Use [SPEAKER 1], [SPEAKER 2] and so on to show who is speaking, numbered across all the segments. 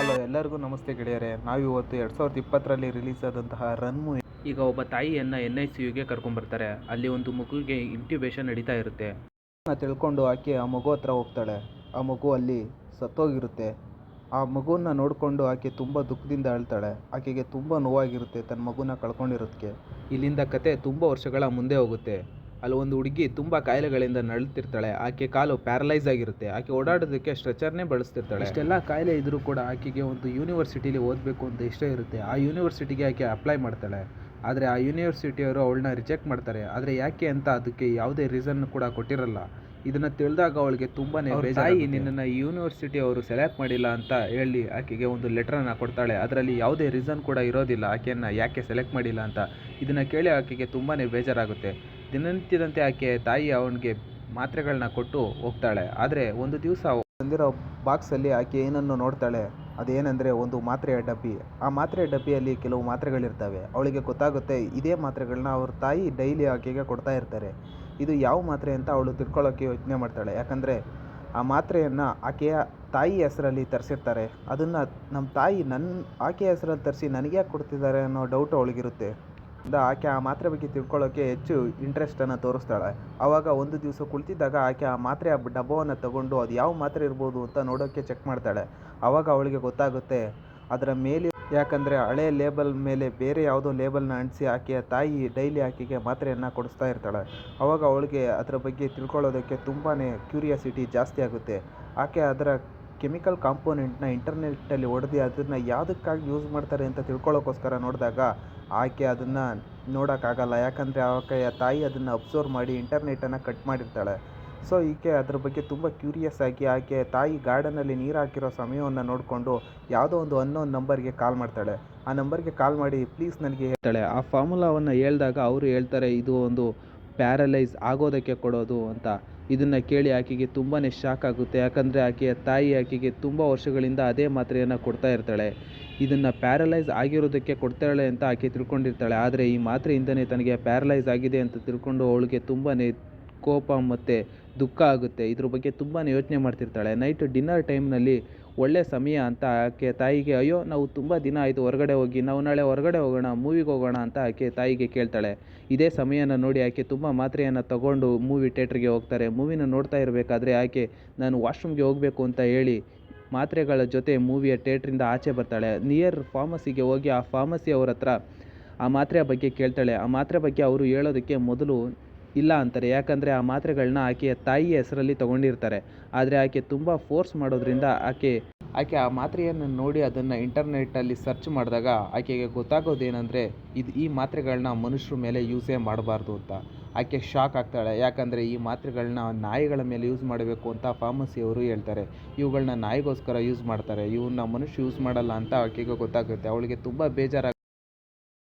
[SPEAKER 1] Hello ಎಲ್ಲರಿಗೂ ನಮಸ್ತೆ ಗೆಳೆಯರೆ. ನಾವಿವತ್ತು 2020ರಲ್ಲಿ ರಿಲೀಸ್ ಆದಂತಹ ರನ್ ಮೂವಿ.
[SPEAKER 2] ಈಗ ಒಬ್ಬ ತಾಯಿಯನ್ನು NICUಗೆ ಕರ್ಕೊಂಬರ್ತಾರೆ. ಅಲ್ಲಿ ಒಂದು ಮಗುವಿಗೆ ಇಂಟ್ಯೂಬೇಷನ್ ನಡೀತಾ ಇರುತ್ತೆ.
[SPEAKER 1] ತಿಳ್ಕೊಂಡು ಆಕೆ ಆ ಮಗು ಹತ್ರ ಹೋಗ್ತಾಳೆ. ಆ ಮಗು ಅಲ್ಲಿ ಸತ್ತೋಗಿರುತ್ತೆ. ಆ ಮಗುವನ್ನ ನೋಡಿಕೊಂಡು ಆಕೆ ತುಂಬ ದುಃಖದಿಂದ ಅಳ್ತಾಳೆ. ಆಕೆಗೆ ತುಂಬ ನೋವಾಗಿರುತ್ತೆ ತನ್ನ ಮಗುನ ಕಳ್ಕೊಂಡಿರೋದಕ್ಕೆ.
[SPEAKER 2] ಇಲ್ಲಿಂದ ಕತೆ ತುಂಬ ವರ್ಷಗಳ ಮುಂದೆ ಹೋಗುತ್ತೆ. ಅಲ್ಲಿ ಒಂದು ಹುಡುಗಿ ತುಂಬ ಕಾಯಿಲೆಗಳಿಂದ ನರಳುತ್ತಿರ್ತಾಳೆ. ಆಕೆ ಕಾಲು ಪ್ಯಾರಲೈಸ್ ಆಗಿರುತ್ತೆ. ಆಕೆ ಓಡಾಡೋದಕ್ಕೆ ಸ್ಟ್ರೆಚರ್ನೇ ಬಳಸ್ತಿರ್ತಾಳೆ. ಇಷ್ಟೆಲ್ಲ ಕಾಯಿಲೆ ಇದ್ರೂ ಕೂಡ ಆಕೆಗೆ ಒಂದು ಯೂನಿವರ್ಸಿಟಿಲಿ ಓದಬೇಕು ಅಂತ ಇಷ್ಟ ಇರುತ್ತೆ. ಆ ಯೂನಿವರ್ಸಿಟಿಗೆ ಆಕೆ ಅಪ್ಲೈ ಮಾಡ್ತಾಳೆ. ಆದರೆ ಆ ಯೂನಿವರ್ಸಿಟಿಯವರು ಅವಳನ್ನ ರಿಜೆಕ್ಟ್ ಮಾಡ್ತಾರೆ. ಆದರೆ ಯಾಕೆ ಅಂತ ಅದಕ್ಕೆ ಯಾವುದೇ ರೀಸನ್ ಕೂಡ ಕೊಟ್ಟಿರಲ್ಲ. ಇದನ್ನು ತಿಳಿದಾಗ ಅವಳಿಗೆ ತುಂಬಾ ತಾಯಿ ನಿನ್ನನ್ನು ಯೂನಿವರ್ಸಿಟಿ ಅವರು ಸೆಲೆಕ್ಟ್ ಮಾಡಿಲ್ಲ ಅಂತ ಹೇಳಿ ಆಕೆಗೆ ಒಂದು ಲೆಟ್ರನ್ನು ಕೊಡ್ತಾಳೆ. ಅದರಲ್ಲಿ ಯಾವುದೇ ರೀಸನ್ ಕೂಡ ಇರೋದಿಲ್ಲ ಆಕೆಯನ್ನು ಯಾಕೆ ಸೆಲೆಕ್ಟ್ ಮಾಡಿಲ್ಲ ಅಂತ. ಇದನ್ನು ಕೇಳಿ ಆಕೆಗೆ ತುಂಬಾ ಬೇಜಾರಾಗುತ್ತೆ. ದಿನನಿತ್ಯದಂತೆ ಆಕೆ ತಾಯಿ ಅವನಿಗೆ ಮಾತ್ರೆಗಳನ್ನ ಕೊಟ್ಟು ಹೋಗ್ತಾಳೆ. ಆದರೆ ಒಂದು ದಿವಸ
[SPEAKER 1] ಬಂದಿರೋ ಬಾಕ್ಸಲ್ಲಿ ಆಕೆ ಏನನ್ನು ನೋಡ್ತಾಳೆ, ಅದೇನೆಂದರೆ ಒಂದು ಮಾತ್ರೆಯ ಡಬ್ಬಿ. ಆ ಮಾತ್ರೆಯ ಡಬ್ಬಿಯಲ್ಲಿ ಕೆಲವು ಮಾತ್ರೆಗಳಿರ್ತವೆ. ಅವಳಿಗೆ ಗೊತ್ತಾಗುತ್ತೆ ಇದೇ ಮಾತ್ರೆಗಳನ್ನ ಅವ್ರ ತಾಯಿ ಡೈಲಿ ಆಕೆಗೆ ಕೊಡ್ತಾ ಇರ್ತಾರೆ. ಇದು ಯಾವ ಮಾತ್ರೆ ಅಂತ ಅವಳು ತಿಳ್ಕೊಳ್ಳೋಕ್ಕೆ ಯೋಚನೆ ಮಾಡ್ತಾಳೆ. ಯಾಕಂದರೆ ಆ ಮಾತ್ರೆಯನ್ನು ಆಕೆಯ ತಾಯಿ ಹೆಸರಲ್ಲಿ ತರಿಸಿರ್ತಾರೆ. ಅದನ್ನು ನಮ್ಮ ತಾಯಿ ಆಕೆಯ ಹೆಸರಲ್ಲಿ ತರಿಸಿ ನನಗೆ ಯಾಕೆ ಕೊಡ್ತಿದ್ದಾರೆ ಅನ್ನೋ ಡೌಟ್ ಅವಳಿಗಿರುತ್ತೆ. ಆಕೆ ಆ ಮಾತ್ರೆ ಬಗ್ಗೆ ತಿಳ್ಕೊಳ್ಳೋಕ್ಕೆ ಹೆಚ್ಚು ಇಂಟ್ರೆಸ್ಟನ್ನು ತೋರಿಸ್ತಾಳೆ. ಆವಾಗ ಒಂದು ದಿವಸ ಕುಳಿತಿದ್ದಾಗ ಆಕೆ ಆ ಮಾತ್ರೆಯ ಡಬ್ಬವನ್ನು ತಗೊಂಡು ಅದು ಯಾವ ಮಾತ್ರೆ ಇರ್ಬೋದು ಅಂತ ನೋಡೋಕ್ಕೆ ಚೆಕ್ ಮಾಡ್ತಾಳೆ. ಆವಾಗ ಅವಳಿಗೆ ಗೊತ್ತಾಗುತ್ತೆ ಅದರ ಮೇಲೆ, ಯಾಕಂದರೆ ಹಳೆಯ ಲೇಬಲ್ ಮೇಲೆ ಬೇರೆ ಯಾವುದೋ ಲೇಬಲ್ನ ಅಂಟಿಸಿ ಆಕೆಯ ತಾಯಿ ಡೈಲಿ ಆಕೆಗೆ ಮಾತ್ರೆಯನ್ನು ಕೊಡಿಸ್ತಾ ಇರ್ತಾಳೆ. ಆವಾಗ ಅವಳಿಗೆ ಅದರ ಬಗ್ಗೆ ತಿಳ್ಕೊಳ್ಳೋದಕ್ಕೆ ತುಂಬಾ ಕ್ಯೂರಿಯಾಸಿಟಿ ಜಾಸ್ತಿ ಆಗುತ್ತೆ. ಆಕೆ ಅದರ ಕೆಮಿಕಲ್ ಕಾಂಪೋನೆಂಟ್ನ ಇಂಟರ್ನೆಟ್ಟಲ್ಲಿ ಹೊಡೆದು ಅದನ್ನು ಯಾವುದಕ್ಕಾಗಿ ಯೂಸ್ ಮಾಡ್ತಾರೆ ಅಂತ ತಿಳ್ಕೊಳ್ಳೋಕ್ಕೋಸ್ಕರ ನೋಡಿದಾಗ ಆಕೆ ಅದನ್ನು ನೋಡೋಕ್ಕಾಗಲ್ಲ. ಯಾಕಂದರೆ ಆಕೆಯ ತಾಯಿ ಅದನ್ನು ಅಬ್ಸರ್ವ್ ಮಾಡಿ ಇಂಟರ್ನೆಟನ್ನು ಕಟ್ ಮಾಡಿರ್ತಾಳೆ. ಸೊ ಈಕೆ ಅದ್ರ ಬಗ್ಗೆ ತುಂಬ ಕ್ಯೂರಿಯಸ್ ಆಗಿ ಆಕೆ ತಾಯಿ ಗಾರ್ಡನಲ್ಲಿ ನೀರು ಹಾಕಿರೋ ಸಮಯವನ್ನು ನೋಡಿಕೊಂಡು ಯಾವುದೋ ಒಂದು ಅನ್ನೋನ್ ನಂಬರ್ಗೆ ಕಾಲ್ ಮಾಡ್ತಾಳೆ. ಆ ನಂಬರ್ಗೆ ಕಾಲ್ ಮಾಡಿ ಪ್ಲೀಸ್ ನನಗೆ
[SPEAKER 2] ಹೇಳ್ತಾಳೆ. ಆ ಫಾರ್ಮುಲಾವನ್ನು ಹೇಳಿದಾಗ ಅವರು ಹೇಳ್ತಾರೆ ಇದು ಒಂದು ಪ್ಯಾರಲೈಸ್ ಆಗೋದಕ್ಕೆ ಕೊಡೋದು ಅಂತ. ಇದನ್ನು ಕೇಳಿ ಆಕೆಗೆ ತುಂಬಾ ಶಾಕ್ ಆಗುತ್ತೆ. ಯಾಕಂದರೆ ಆಕೆಯ ತಾಯಿ ಆಕೆಗೆ ತುಂಬ ವರ್ಷಗಳಿಂದ ಅದೇ ಮಾತ್ರೆಯನ್ನು ಕೊಡ್ತಾ ಇರ್ತಾಳೆ. ಇದನ್ನು ಪ್ಯಾರಲೈಸ್ ಆಗಿರೋದಕ್ಕೆ ಕೊಡ್ತಾಳೆ ಅಂತ ಆಕೆ ತಿಳ್ಕೊಂಡಿರ್ತಾಳೆ. ಆದರೆ ಈ ಮಾತ್ರೆಯಿಂದನೇ ತನಗೆ ಪ್ಯಾರಲೈಸ್ ಆಗಿದೆ ಅಂತ ತಿಳ್ಕೊಂಡು ಅವಳಿಗೆ ತುಂಬಾ ಕೋಪ ಮತ್ತು ದುಃಖ ಆಗುತ್ತೆ. ಇದ್ರ ಬಗ್ಗೆ ತುಂಬಾ ಯೋಚನೆ ಮಾಡ್ತಿರ್ತಾಳೆ. ನೈಟ್ ಡಿನ್ನರ್ ಟೈಮ್ನಲ್ಲಿ ಒಳ್ಳೆ ಸಮಯ ಅಂತ ಆಕೆ ತಾಯಿಗೆ, ಅಯ್ಯೋ ನಾವು ತುಂಬ ದಿನ ಆಯಿತು ಹೊರಗಡೆ ಹೋಗಿ, ನಾವು ನಾಳೆ ಹೊರಗಡೆ ಹೋಗೋಣ, ಮೂವಿಗೆ ಹೋಗೋಣ ಅಂತ ಆಕೆ ತಾಯಿಗೆ ಕೇಳ್ತಾಳೆ. ಇದೇ ಸಮಯನ ನೋಡಿ ಆಕೆ ತುಂಬ ಮಾತ್ರೆಯನ್ನು ತಗೊಂಡು ಮೂವಿ ಥಿಯೇಟ್ರಿಗೆ ಹೋಗ್ತಾರೆ. ಮೂವಿನ ನೋಡ್ತಾ ಇರಬೇಕಾದ್ರೆ ಆಕೆ ನಾನು ವಾಶ್ರೂಮ್ಗೆ ಹೋಗಬೇಕು ಅಂತ ಹೇಳಿ ಮಾತ್ರೆಗಳ ಜೊತೆ ಮೂವಿಯ ಥಿಯೇಟ್ರಿಂದ ಆಚೆ ಬರ್ತಾಳೆ. ನಿಯರ್ ಫಾರ್ಮಸಿಗೆ ಹೋಗಿ ಆ ಫಾರ್ಮಸಿ ಅವ್ರ ಹತ್ರ ಆ ಮಾತ್ರೆಯ ಬಗ್ಗೆ ಕೇಳ್ತಾಳೆ. ಆ ಮಾತ್ರೆ ಬಗ್ಗೆ ಅವರು ಹೇಳೋದಕ್ಕೆ ಮೊದಲು ಇಲ್ಲ ಅಂತಾರೆ. ಯಾಕಂದರೆ ಆ ಮಾತ್ರೆಗಳನ್ನ ಆಕೆಯ ತಾಯಿಯ ಹೆಸರಲ್ಲಿ ತೊಗೊಂಡಿರ್ತಾರೆ. ಆದರೆ ಆಕೆ ತುಂಬ ಫೋರ್ಸ್ ಮಾಡೋದ್ರಿಂದ ಆಕೆ ಆ ಮಾತ್ರೆಯನ್ನು ನೋಡಿ ಅದನ್ನು ಇಂಟರ್ನೆಟ್ಟಲ್ಲಿ ಸರ್ಚ್ ಮಾಡಿದಾಗ ಆಕೆಗೆ ಗೊತ್ತಾಗೋದೇನೆಂದರೆ ಈ ಮಾತ್ರೆಗಳನ್ನ ಮನುಷ್ಯರ ಮೇಲೆ ಯೂಸೇ ಮಾಡಬಾರ್ದು ಅಂತ. ಆಕೆ ಶಾಕ್ ಆಗ್ತಾಳೆ. ಯಾಕಂದರೆ ಈ ಮಾತ್ರೆಗಳನ್ನ ನಾಯಿಗಳ ಮೇಲೆ ಯೂಸ್ ಮಾಡಬೇಕು ಅಂತ ಫಾರ್ಮಸಿಯವರು ಹೇಳ್ತಾರೆ. ಇವುಗಳನ್ನ ನಾಯಿಗೋಸ್ಕರ ಯೂಸ್ ಮಾಡ್ತಾರೆ, ಇವನ್ನ ಮನುಷ್ಯ ಯೂಸ್ ಮಾಡಲ್ಲ ಅಂತ ಆಕೆಗೆ ಗೊತ್ತಾಗುತ್ತೆ. ಅವಳಿಗೆ ತುಂಬ ಬೇಜಾರಾಗುತ್ತೆ.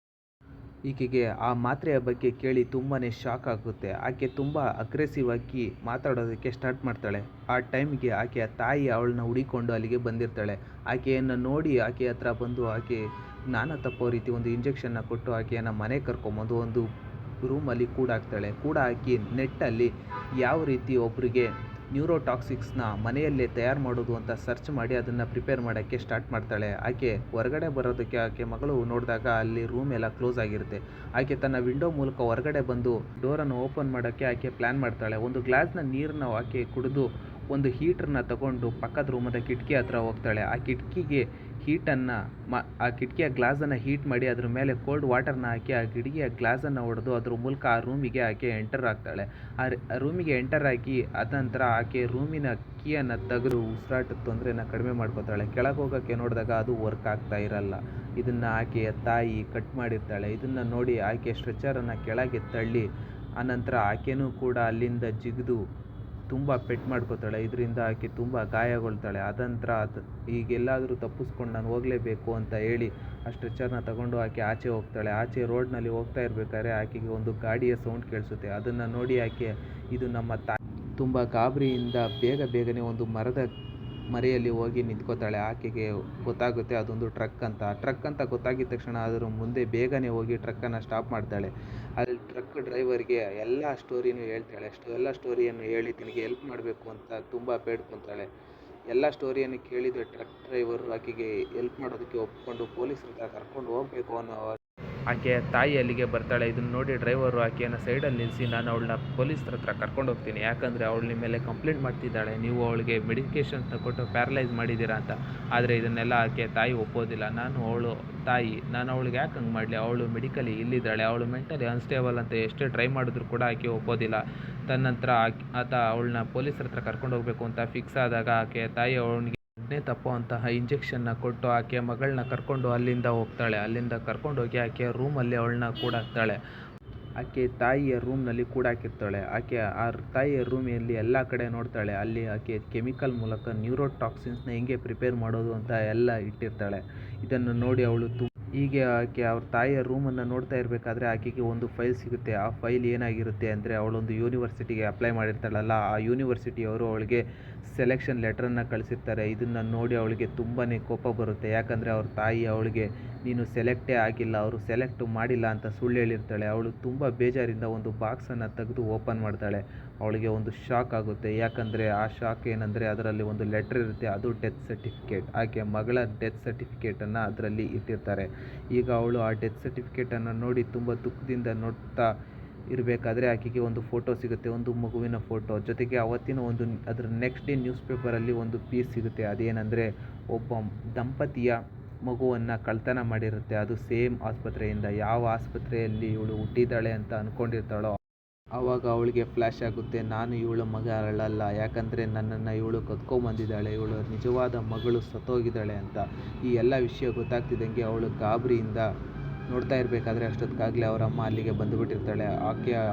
[SPEAKER 2] ಈಕೆಗೆ ಆ ಮಾತ್ರೆಯ ಬಗ್ಗೆ ಕೇಳಿ ತುಂಬಾ ಶಾಕ್ ಆಗುತ್ತೆ. ಆಕೆ ತುಂಬ ಅಗ್ರೆಸಿವ್ ಆಗಿ ಮಾತಾಡೋದಕ್ಕೆ ಸ್ಟಾರ್ಟ್ ಮಾಡ್ತಾಳೆ. ಆ ಟೈಮ್ಗೆ ಆಕೆಯ ತಾಯಿ ಅವಳನ್ನ ಹುಡಿಕೊಂಡು ಅಲ್ಲಿಗೆ ಬಂದಿರ್ತಾಳೆ. ಆಕೆಯನ್ನು ನೋಡಿ ಆಕೆ ಹತ್ರ ಬಂದು ಆಕೆ ಜ್ಞಾನ ತಪ್ಪೋ ರೀತಿ ಒಂದು ಇಂಜೆಕ್ಷನ್ನ ಕೊಟ್ಟು ಆಕೆಯನ್ನು ಮನೆಗೆ ಕರ್ಕೊಂಬಂದು ಒಂದು ರೂಮಲ್ಲಿ ಕೂಡ ಹಾಕಿ ನೆಟ್ಟಲ್ಲಿ ಯಾವ ರೀತಿ ಒಬ್ಬರಿಗೆ ನ್ಯೂರೋಟಾಕ್ಸಿಕ್ಸ್ನ ಮನೆಯಲ್ಲೇ ತಯಾರು ಮಾಡೋದು ಅಂತ ಸರ್ಚ್ ಮಾಡಿ ಅದನ್ನು ಪ್ರಿಪೇರ್ ಮಾಡೋಕ್ಕೆ ಸ್ಟಾರ್ಟ್ ಮಾಡ್ತಾಳೆ. ಆಕೆ ಹೊರಗಡೆ ಬರೋದಕ್ಕೆ ಆಕೆ ಮಗಳು ನೋಡಿದಾಗ ಅಲ್ಲಿ ರೂಮ್ ಎಲ್ಲ ಕ್ಲೋಸ್ ಆಗಿರುತ್ತೆ. ಆಕೆ ತನ್ನ ವಿಂಡೋ ಮೂಲಕ ಹೊರಗಡೆ ಬಂದು ಡೋರನ್ನು ಓಪನ್ ಮಾಡೋಕ್ಕೆ ಆಕೆ ಪ್ಲ್ಯಾನ್ ಮಾಡ್ತಾಳೆ. ಒಂದು ಗ್ಲಾಸ್ನ ನೀರನ್ನು ಆಕೆ ಕುಡಿದು ಒಂದು ಹೀಟ್ರನ್ನ ತಗೊಂಡು ಪಕ್ಕದ ರೂಮದ ಕಿಟಕಿ ಹತ್ರ ಹೋಗ್ತಾಳೆ. ಆ ಕಿಟಕಿಗೆ ಆ ಕಿಟಕಿಯ ಗ್ಲಾಸನ್ನು ಹೀಟ್ ಮಾಡಿ ಅದ್ರ ಮೇಲೆ ಕೋಲ್ಡ್ ವಾಟರ್ನ ಹಾಕಿ ಆ ಕಿಟಕಿಯ ಗ್ಲಾಸನ್ನು ಹೊಡೆದು ಅದ್ರ ಮೂಲಕ ಆ ರೂಮಿಗೆ ಆಕೆ ಎಂಟರ್ ಆಗ್ತಾಳೆ. ಆ ರೂಮಿಗೆ ಎಂಟರ್ ಆಗಿ ಅದ ನಂತರ ಆಕೆ ರೂಮಿನ ಕೀಯನ್ನು ತೆಗೆದು ಉಸಿರಾಟದ ತೊಂದರೆನ ಕಡಿಮೆ ಮಾಡ್ಕೋತಾಳೆ. ಕೆಳಗೆ ಹೋಗೋಕ್ಕೆ ನೋಡಿದಾಗ ಅದು ವರ್ಕ್ ಆಗ್ತಾ ಇರಲ್ಲ. ಇದನ್ನು ಆಕೆಯ ತಾಯಿ ಕಟ್ ಮಾಡಿರ್ತಾಳೆ. ಇದನ್ನು ನೋಡಿ ಆಕೆ ಸ್ಟ್ರೆಚರನ್ನು ಕೆಳಗೆ ತಳ್ಳಿ ಆನಂತರ ಆಕೆನೂ ಕೂಡ ಅಲ್ಲಿಂದ ಜಿಗಿದು ತುಂಬ ಪೆಟ್ಟು ಮಾಡ್ಕೋತಾಳೆ. ಇದರಿಂದ ಆಕೆ ತುಂಬ ಗಾಯಗೊಳ್ತಾಳೆ. ಅದಂತರ ಈಗೆಲ್ಲಾದರೂ ತಪ್ಪಿಸ್ಕೊಂಡು ನಾನು ಹೋಗಲೇಬೇಕು ಅಂತ ಹೇಳಿ ಆ ಸ್ಟ್ರೆಚರ್ನ ತಗೊಂಡು ಆಕೆ ಆಚೆ ಹೋಗ್ತಾಳೆ. ಆಚೆ ರೋಡ್ನಲ್ಲಿ ಹೋಗ್ತಾ ಇರಬೇಕಾದ್ರೆ ಆಕೆಗೆ ಒಂದು ಗಾಡಿಯ ಸೌಂಡ್ ಕೇಳಿಸುತ್ತೆ. ಅದನ್ನು ನೋಡಿ ಆಕೆ ಇದು ನಮ್ಮ ತಾಯಿ ತುಂಬ ಗಾಬರಿಯಿಂದ ಬೇಗನೆ ಒಂದು ಮರದ ಮರೆಯಲ್ಲಿ ಹೋಗಿ ನಿಂತ್ಕೋತಾಳೆ. ಆಕೆಗೆ ಗೊತ್ತಾಗುತ್ತೆ ಅದೊಂದು ಟ್ರಕ್ ಅಂತ ಗೊತ್ತಾಗಿದ ತಕ್ಷಣ ಅದರ ಮುಂದೆ ಬೇಗನೆ ಹೋಗಿ ಟ್ರಕ್ಕನ್ನು ಸ್ಟಾಪ್ ಮಾಡ್ತಾಳೆ. ಅಲ್ಲಿ ಟ್ರಕ್ ಡ್ರೈವರ್ಗೆ ಎಲ್ಲ ಸ್ಟೋರಿನೂ ಹೇಳ್ತಾಳೆ. ಎಲ್ಲ ಸ್ಟೋರಿಯನ್ನು ಹೇಳಿ ತನಗೆ ಹೆಲ್ಪ್ ಮಾಡಬೇಕು ಅಂತ ತುಂಬ ಬೇಡ್ಕೊತಾಳೆ. ಎಲ್ಲ ಸ್ಟೋರಿಯನ್ನು ಕೇಳಿದ ಟ್ರಕ್ ಡ್ರೈವರು ಆಕೆಗೆ ಹೆಲ್ಪ್ ಮಾಡೋದಕ್ಕೆ ಒಪ್ಕೊಂಡು ಪೊಲೀಸರ ಹತ್ರ ಕರ್ಕೊಂಡು ಹೋಗಬೇಕು ಅನ್ನೋ ಆಕೆಯ ತಾಯಿ ಅಲ್ಲಿಗೆ ಬರ್ತಾಳೆ. ಇದನ್ನು ನೋಡಿ ಡ್ರೈವರು ಆಕೆಯನ್ನು ಸೈಡಲ್ಲಿ ನಿಲ್ಲಿಸಿ, ನಾನು ಅವಳನ್ನ ಪೊಲೀಸರ ಹತ್ರ ಕರ್ಕೊಂಡು ಹೋಗ್ತೀನಿ, ಯಾಕಂದರೆ ಅವಳು ನಿಮ್ಮ ಮೇಲೆ ಕಂಪ್ಲೇಂಟ್ ಮಾಡ್ತಿದ್ದಾಳೆ, ನೀವು ಅವಳಿಗೆ ಮೆಡಿಕೇಷನ್ಸ್ನ ಕೊಟ್ಟು ಪ್ಯಾರಲೈಸ್ ಮಾಡಿದ್ದೀರಾ ಅಂತ. ಆದರೆ ಇದನ್ನೆಲ್ಲ ಆಕೆಯ ತಾಯಿ ಒಪ್ಪೋದಿಲ್ಲ. ನಾನು ಅವಳು ತಾಯಿ, ನಾನು ಅವಳಿಗೆ ಯಾಕೆ ಹಂಗೆ ಮಾಡಲಿ, ಅವಳು ಮೆಡಿಕಲಿ ಇಲ್ಲಿದ್ದಾಳೆ, ಅವಳು ಮೆಂಟಲಿ ಅನ್ಸ್ಟೇಬಲ್ ಅಂತ ಎಷ್ಟೇ ಟ್ರೈ ಮಾಡಿದ್ರು ಕೂಡ ಆಕೆ ಒಪ್ಪೋದಿಲ್ಲ. ತನ್ನಂತರ ಆತ ಅವಳನ್ನ ಪೊಲೀಸರ ಹತ್ರ ಕರ್ಕೊಂಡು ಹೋಗಬೇಕು ಅಂತ ಫಿಕ್ಸ್ ಆದಾಗ ಆಕೆಯ ತಾಯಿ ಅವನಿಗೆ ತಪ್ಪುವಂತಹ ಇಂಜೆಕ್ಷನ್ನ ಕೊಟ್ಟು ಆಕೆಯ ಮಗಳನ್ನ ಕರ್ಕೊಂಡು ಅಲ್ಲಿಂದ ಹೋಗ್ತಾಳೆ. ಅಲ್ಲಿಂದ ಕರ್ಕೊಂಡೋಗಿ ಆಕೆಯ ರೂಮಲ್ಲಿ ಅವಳನ್ನ ಕೂಡಾಕ್ತಾಳೆ. ಆಕೆ ತಾಯಿಯ ರೂಮ್ನಲ್ಲಿ ಕೂಡಾಕಿರ್ತಾಳೆ. ಆಕೆ ಆ ತಾಯಿಯ ರೂಮಲ್ಲಿ ಎಲ್ಲ ಕಡೆ ನೋಡ್ತಾಳೆ. ಅಲ್ಲಿ ಆಕೆ ಕೆಮಿಕಲ್ ಮೂಲಕ ನ್ಯೂರೋಟಾಕ್ಸಿನ್ಸ್ನ ಹೆಂಗೆ ಪ್ರಿಪೇರ್ ಮಾಡೋದು ಅಂತ ಎಲ್ಲ ಇಟ್ಟಿರ್ತಾಳೆ. ಇದನ್ನು ನೋಡಿ ಅವಳು ಹೀಗೆ ಆಕೆ ಅವ್ರ ತಾಯಿಯ ರೂಮನ್ನು ನೋಡ್ತಾ ಇರಬೇಕಾದ್ರೆ ಆಕೆಗೆ ಒಂದು ಫೈಲ್ ಸಿಗುತ್ತೆ. ಆ ಫೈಲ್ ಏನಾಗಿರುತ್ತೆ ಅಂದರೆ, ಅವಳೊಂದು ಯೂನಿವರ್ಸಿಟಿಗೆ ಅಪ್ಲೈ ಮಾಡಿರ್ತಾಳಲ್ಲ, ಆ ಯೂನಿವರ್ಸಿಟಿಯವರು ಅವಳಿಗೆ ಸೆಲೆಕ್ಷನ್ ಲೆಟ್ರನ್ನು ಕಳಿಸಿರ್ತಾರೆ. ಇದನ್ನು ನೋಡಿ ಅವಳಿಗೆ ತುಂಬಾ ಕೋಪ ಬರುತ್ತೆ. ಯಾಕಂದರೆ ಅವ್ರ ತಾಯಿ ಅವಳಿಗೆ ನೀನು ಸೆಲೆಕ್ಟೇ ಆಗಿಲ್ಲ, ಅವರು ಸೆಲೆಕ್ಟ್ ಮಾಡಿಲ್ಲ ಅಂತ ಸುಳ್ಳು ಹೇಳಿರ್ತಾಳೆ. ಅವಳು ತುಂಬ ಬೇಜಾರಿಂದ ಒಂದು ಬಾಕ್ಸನ್ನು ತೆಗೆದು ಓಪನ್ ಮಾಡ್ತಾಳೆ. ಅವಳಿಗೆ ಒಂದು ಶಾಕ್ ಆಗುತ್ತೆ. ಯಾಕಂದರೆ ಆ ಶಾಕ್ ಏನಂದರೆ, ಅದರಲ್ಲಿ ಒಂದು ಲೆಟ್ರ್ ಇರುತ್ತೆ, ಅದು ಡೆತ್ ಸರ್ಟಿಫಿಕೇಟ್. ಆಕೆ ಮಗಳ ಡೆತ್ ಸರ್ಟಿಫಿಕೇಟನ್ನು ಅದರಲ್ಲಿ ಇಟ್ಟಿರ್ತಾರೆ. ಈಗ ಅವಳು ಆ ಡೆತ್ ಸರ್ಟಿಫಿಕೇಟನ್ನು ನೋಡಿ ತುಂಬ ದುಃಖದಿಂದ ನೋಡ್ತಾ ಇರಬೇಕಾದ್ರೆ ಆಕೆಗೆ ಒಂದು ಫೋಟೋ ಸಿಗುತ್ತೆ, ಒಂದು ಮಗುವಿನ ಫೋಟೋ. ಜೊತೆಗೆ ಅವತ್ತಿನ ಅದರ ನೆಕ್ಸ್ಟ್ ಡೇ ನ್ಯೂಸ್ ಪೇಪರಲ್ಲಿ ಒಂದು ಪೀಸ್ ಸಿಗುತ್ತೆ. ಅದೇನೆಂದರೆ, ಒಬ್ಬ ದಂಪತಿಯ ಮಗುವನ್ನು ಕಳ್ತನ ಮಾಡಿರುತ್ತೆ. ಅದು ಸೇಮ್ ಆಸ್ಪತ್ರೆಯಿಂದ, ಯಾವ ಆಸ್ಪತ್ರೆಯಲ್ಲಿ ಇವಳು ಹುಟ್ಟಿದ್ದಾಳೆ ಅಂತ ಅಂದ್ಕೊಂಡಿರ್ತಾಳೋ ಆವಾಗ ಅವಳಿಗೆ ಫ್ಲ್ಯಾಶ್ ಆಗುತ್ತೆ, ನಾನು ಇವಳ ಮಗ ಅರಳಲ್ಲ, ಯಾಕಂದರೆ ನನ್ನನ್ನು ಇವಳು ಕದ್ಕೊಂಬಂದಿದ್ದಾಳೆ, ಇವಳು ನಿಜವಾದ ಮಗಳು ಸತ್ತೋಗಿದ್ದಾಳೆ ಅಂತ. ಈ ಎಲ್ಲ ವಿಷಯ ಗೊತ್ತಾಗ್ತಿದ್ದಂಗೆ ಅವಳು ಗಾಬರಿಯಿಂದ ನೋಡ್ತಾ ಇರಬೇಕಾದ್ರೆ ಅಷ್ಟೊತ್ತಿಗಾಗಲೇ ಅವರ ಅಮ್ಮ ಅಲ್ಲಿಗೆ ಬಂದುಬಿಟ್ಟಿರ್ತಾಳೆ.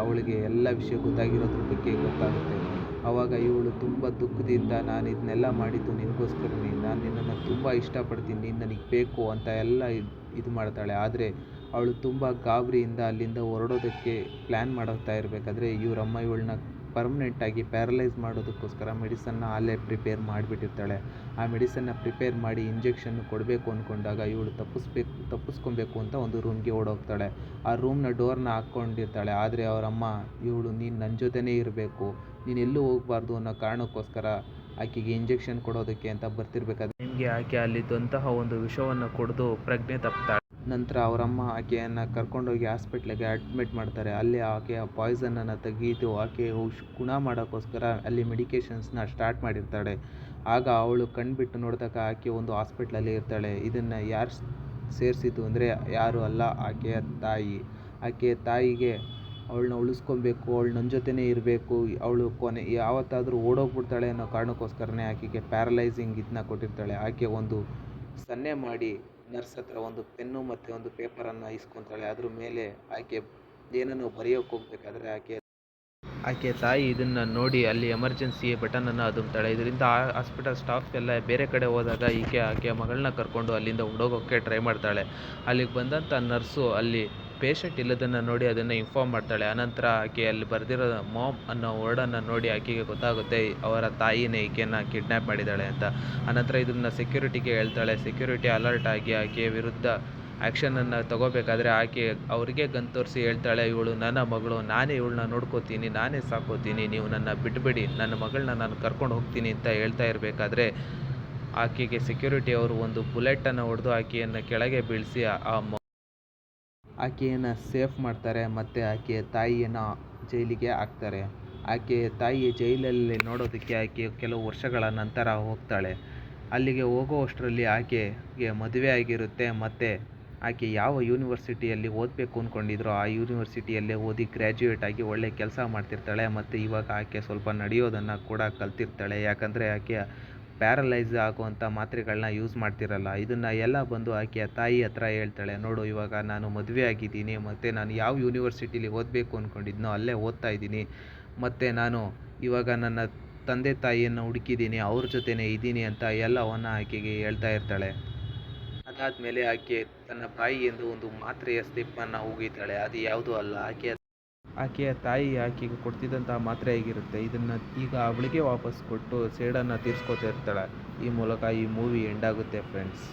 [SPEAKER 2] ಅವಳಿಗೆ ಎಲ್ಲ ವಿಷಯ ಗೊತ್ತಾಗಿರೋದ್ರ ಬಗ್ಗೆ ಗೊತ್ತಾಗುತ್ತೆ. ಆವಾಗ ಇವಳು ತುಂಬ ದುಃಖದಿಂದ, ನಾನು ಇದನ್ನೆಲ್ಲ ಮಾಡಿದ್ದು ನಿನಗೋಸ್ಕರನೇ, ನಾನು ನಿನ್ನನ್ನು ತುಂಬ ಇಷ್ಟಪಡ್ತೀನಿ, ನೀನು ನನಗೆ ಬೇಕು ಅಂತ ಎಲ್ಲ ಇದು ಮಾಡ್ತಾಳೆ. ಆದರೆ ಅವಳು ತುಂಬ ಗಾಬರಿಯಿಂದ ಅಲ್ಲಿಂದ ಹೊರಡೋದಕ್ಕೆ ಪ್ಲ್ಯಾನ್ ಮಾಡ್ತಾ ಇರಬೇಕಾದ್ರೆ ಇವರಮ್ಮ ಇವಳನ್ನ ಪರ್ಮನೆಂಟಾಗಿ ಪ್ಯಾರಲೈಸ್ ಮಾಡೋದಕ್ಕೋಸ್ಕರ ಮೆಡಿಸನ್ನ ಅಲ್ಲೇ ಪ್ರಿಪೇರ್ ಮಾಡಿಬಿಟ್ಟಿರ್ತಾಳೆ. ಆ ಮೆಡಿಸನ್ನ ಪ್ರಿಪೇರ್ ಮಾಡಿ ಇಂಜೆಕ್ಷನ್ ಕೊಡಬೇಕು ಅಂದ್ಕೊಂಡಾಗ ಇವಳು ತಪ್ಪಿಸ್ಕೊಬೇಕು ಅಂತ ಒಂದು ರೂಮ್ಗೆ ಓಡೋಗ್ತಾಳೆ. ಆ ರೂಮ್ನ ಡೋರ್ನ ಹಾಕ್ಕೊಂಡಿರ್ತಾಳೆ. ಆದರೆ ಅವರಮ್ಮ ಇವಳು ನೀನು ನನ್ನ ಜೊತೆನೇ ಇರಬೇಕು, ನೀನು ಎಲ್ಲೂ ಹೋಗಬಾರ್ದು ಅನ್ನೋ ಕಾರಣಕ್ಕೋಸ್ಕರ ಆಕೆಗೆ ಇಂಜೆಕ್ಷನ್ ಕೊಡೋದಕ್ಕೆ ಅಂತ ಬರ್ತಿರ್ಬೇಕಾದ್ರೆ ನಿಮಗೆ ಆಕೆ ಅಲ್ಲಿದ್ದಂತಹ ಒಂದು ವಿಷವನ್ನು ಕುಡಿದು ಪ್ರಜ್ಞೆ ತಪ್ತಾಳೆ. ನಂತರ ಅವರಮ್ಮ ಆಕೆಯನ್ನು ಕರ್ಕೊಂಡೋಗಿ ಹಾಸ್ಪಿಟ್ಲಿಗೆ ಅಡ್ಮಿಟ್ ಮಾಡ್ತಾರೆ. ಅಲ್ಲಿ ಆಕೆಯ ಪಾಯ್ಸನನ್ನು ತೆಗೆದು ಆಕೆ ಗುಣ ಮಾಡೋಕ್ಕೋಸ್ಕರ ಅಲ್ಲಿ ಮೆಡಿಕೇಷನ್ಸ್ನ ಸ್ಟಾರ್ಟ್ ಮಾಡಿರ್ತಾಳೆ. ಆಗ ಅವಳು ಕಣ್ಬಿಟ್ಟು ನೋಡಿದಾಗ ಆಕೆ ಒಂದು ಹಾಸ್ಪಿಟ್ಲಲ್ಲಿ ಇರ್ತಾಳೆ. ಇದನ್ನು ಯಾರು ಸೇರಿಸಿದ್ದು ಅಂದರೆ ಯಾರು ಅಲ್ಲ, ಆಕೆಯ ತಾಯಿ. ಆಕೆಯ ತಾಯಿಗೆ ಅವಳನ್ನ ಉಳಿಸ್ಕೊಬೇಕು, ಅವಳು ನನ್ನ ಜೊತೆನೇ ಇರಬೇಕು, ಅವಳು ಯಾವತ್ತಾದರೂ ಓಡೋಗ್ಬಿಡ್ತಾಳೆ ಅನ್ನೋ ಕಾರಣಕ್ಕೋಸ್ಕರನೇ ಆಕೆಗೆ ಪ್ಯಾರಲೈಸಿಂಗ್ ಇದನ್ನ ಕೊಟ್ಟಿರ್ತಾಳೆ. ಆಕೆ ಒಂದು ಸನ್ನೆ ಮಾಡಿ ನರ್ಸ್ ಹತ್ರ ಒಂದು ಪೆನ್ನು ಮತ್ತು ಒಂದು ಪೇಪರನ್ನು ಇಸ್ಕೊತಾಳೆ. ಅದ್ರ ಮೇಲೆ ಆಕೆ ಏನನ್ನು ಬರೆಯೋಕ್ಕೆ ಹೋಗ್ಬೇಕಾದ್ರೆ ಆಕೆ ತಾಯಿ ಇದನ್ನು ನೋಡಿ ಅಲ್ಲಿ ಎಮರ್ಜೆನ್ಸಿ ಬಟನನ್ನು ಅದುಮ್ತಾಳೆ. ಇದರಿಂದ ಹಾಸ್ಪಿಟಲ್ ಸ್ಟಾಫ್ ಎಲ್ಲ ಬೇರೆ ಕಡೆ ಹೋದಾಗ ಆಕೆಯ ಮಗಳನ್ನ ಕರ್ಕೊಂಡು ಅಲ್ಲಿಂದ ಹುಡುಗೋಕ್ಕೆ ಟ್ರೈ ಮಾಡ್ತಾಳೆ. ಅಲ್ಲಿಗೆ ಬಂದಂಥ ನರ್ಸು ಅಲ್ಲಿ ಪೇಷಂಟ್ ಇಲ್ಲದನ್ನು ನೋಡಿ ಅದನ್ನು ಇನ್ಫಾರ್ಮ್ ಮಾಡ್ತಾಳೆ. ಅನಂತರ ಆಕೆ ಅಲ್ಲಿ ಬರೆದಿರೋ ಮಾಮ್ ಅನ್ನೋ ವರ್ಡನ್ನು ನೋಡಿ ಆಕೆಗೆ ಗೊತ್ತಾಗುತ್ತೆ ಅವರ ತಾಯಿನೇ ಈಕೆಯನ್ನು ಕಿಡ್ನ್ಯಾಪ್ ಮಾಡಿದ್ದಾಳೆ ಅಂತ. ಅನಂತರ ಇದನ್ನು ಸೆಕ್ಯೂರಿಟಿಗೆ ಹೇಳ್ತಾಳೆ. ಸೆಕ್ಯೂರಿಟಿ ಅಲರ್ಟ್ ಆಗಿ ಆಕೆಯ ವಿರುದ್ಧ ಆ್ಯಕ್ಷನನ್ನು ತಗೋಬೇಕಾದ್ರೆ ಆಕೆ ಅವರಿಗೆ ಗನ್ ತೋರಿಸಿ ಹೇಳ್ತಾಳೆ, ಇವಳು ನನ್ನ ಮಗಳು, ನಾನೇ ಇವಳನ್ನ ನೋಡ್ಕೋತೀನಿ, ನಾನೇ ಸಾಕೋತೀನಿ, ನೀವು ನನ್ನ ಬಿಟ್ಬಿಡಿ, ನನ್ನ ಮಗಳನ್ನ ನಾನು ಕರ್ಕೊಂಡು ಹೋಗ್ತೀನಿ ಅಂತ ಹೇಳ್ತಾ ಇರಬೇಕಾದ್ರೆ ಆಕೆಗೆ ಸೆಕ್ಯೂರಿಟಿ ಅವರು ಒಂದು ಬುಲೆಟನ್ನು ಹೊಡೆದು ಆಕೆಯನ್ನು ಕೆಳಗೆ ಬೀಳಿಸಿ ಆಕೆಯನ್ನು ಸೇಫ್ ಮಾಡ್ತಾರೆ ಮತ್ತು ಆಕೆಯ ತಾಯಿಯನ್ನು ಜೈಲಿಗೆ ಹಾಕ್ತಾರೆ. ಆಕೆಯ ತಾಯಿ ಜೈಲಲ್ಲಿ ನೋಡೋದಕ್ಕೆ ಆಕೆ ಕೆಲವು ವರ್ಷಗಳ ನಂತರ ಹೋಗ್ತಾಳೆ. ಅಲ್ಲಿಗೆ ಹೋಗುವಷ್ಟರಲ್ಲಿ ಆಕೆಗೆ ಮದುವೆ ಆಗಿರುತ್ತೆ ಮತ್ತು ಆಕೆ ಯಾವ ಯೂನಿವರ್ಸಿಟಿಯಲ್ಲಿ ಓದಬೇಕು ಅಂದ್ಕೊಂಡಿದ್ರೋ ಆ ಯೂನಿವರ್ಸಿಟಿಯಲ್ಲೇ ಓದಿ ಗ್ರ್ಯಾಜುಯೇಟ್ ಆಗಿ ಒಳ್ಳೆ ಕೆಲಸ ಮಾಡ್ತಿರ್ತಾಳೆ. ಮತ್ತು ಇವಾಗ ಆಕೆ ಸ್ವಲ್ಪ ನಡೆಯೋದನ್ನು ಕೂಡ ಕಲ್ತಿರ್ತಾಳೆ. ಯಾಕಂದರೆ ಆಕೆ ಪ್ಯಾರಲೈಸ್ ಆಗುವಂಥ ಮಾತ್ರೆಗಳನ್ನ ಯೂಸ್ ಮಾಡ್ತಿರಲ್ಲ. ಇದನ್ನು ಎಲ್ಲ ಬಂದು ಆಕೆಯ ತಾಯಿ ಹತ್ರ ಹೇಳ್ತಾಳೆ, ನೋಡು ಇವಾಗ ನಾನು ಮದುವೆ ಆಗಿದ್ದೀನಿ ಮತ್ತು ನಾನು ಯಾವ ಯೂನಿವರ್ಸಿಟಿಲಿ ಓದಬೇಕು ಅಂದ್ಕೊಂಡಿದ್ನೋ ಅಲ್ಲೇ ಓದ್ತಾ ಇದ್ದೀನಿ, ಮತ್ತು ನಾನು ಇವಾಗ ನನ್ನ ತಂದೆ ತಾಯಿಯನ್ನು ಹುಡುಕಿದ್ದೀನಿ, ಅವ್ರ ಜೊತೆನೇ ಇದ್ದೀನಿ ಅಂತ ಎಲ್ಲವನ್ನು ಆಕೆಗೆ ಹೇಳ್ತಾ ಇರ್ತಾಳೆ. ಅದಾದಮೇಲೆ ಆಕೆ ತನ್ನ ಬಾಯಿಯಿಂದ ಒಂದು ಮಾತ್ರೆಯ ಸ್ಲಿಪ್ಪನ್ನು ಉಗಿತಾಳೆ. ಅದು ಯಾವುದೂ ಅಲ್ಲ, ಆಕೆಯ ತಾಯಿ ಆಕೆಗೆ ಕೊಡ್ತಿದ್ದಂತಹ ಮಾತ್ರೆ ಆಗಿರುತ್ತೆ. ಇದನ್ನು ಈಗ ಅವಳಿಗೆ ವಾಪಸ್ ಕೊಟ್ಟು ಸೇಡನ್ನು ತೀರಿಸ್ಕೊತಾ ಇರ್ತಾಳೆ. ಈ ಮೂಲಕ ಈ ಮೂವಿ ಎಂಡ್ ಆಗುತ್ತೆ ಫ್ರೆಂಡ್ಸ್.